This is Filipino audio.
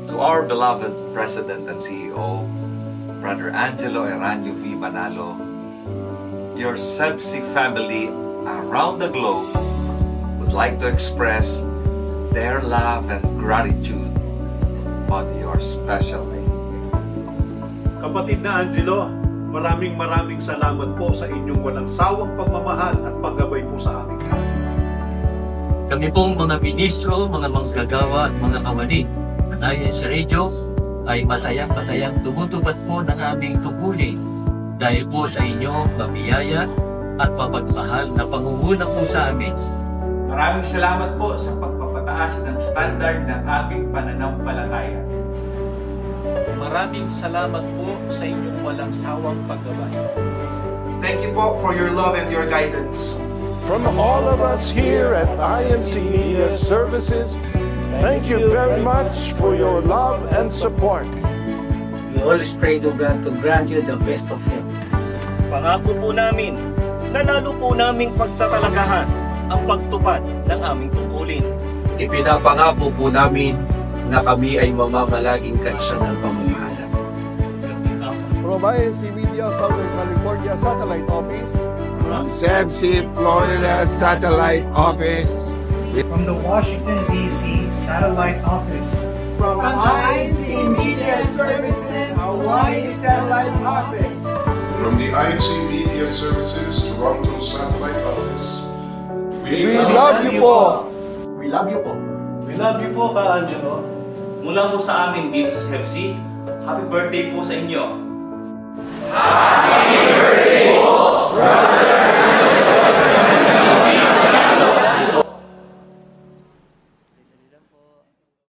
To our beloved President and CEO, Brother Angelo Eranio V. Manalo, your SEBC family around the globe would like to express their love and gratitude on your special day. Kapatid na Angelo, maraming salamat po sa inyong walang sawang pagmamahal at paggabay po sa amin. Kami pong mga ministro, mga manggagawa at mga kawani ng INC Radio ay masayang tumutupad po ng aming tungkulin dahil po sa inyong mabiyaya at mapagmahal na pangunguna po sa amin. Maraming salamat po sa pagpapataas ng standard ng aming pananampalataya. Maraming salamat po sa inyong walang sawang paggabay. Thank you po for your love and your guidance. From all of us here at INC Media Services, thank you very much for your love and support. We always pray to God to grant you the best of Him. Pangako po namin na lalo po naming pagtatalakahan ang pagtupad ng aming tungkulin. Ipinapangako po namin na kami ay mamamalaging kaisa ng pamamahala. From INC Media Southern California Satellite Office, from SEBC Florida Satellite Office, from the Washington, D.C. Satellite Office, from INC Media Services Hawaii Satellite Office, from the INC Media Services Toronto Satellite Office. We love you po! We love you po! We love you po, Ka Angelo. Mula po sa amin dito sa SEBC, happy birthday po sa inyo! Happy birthday!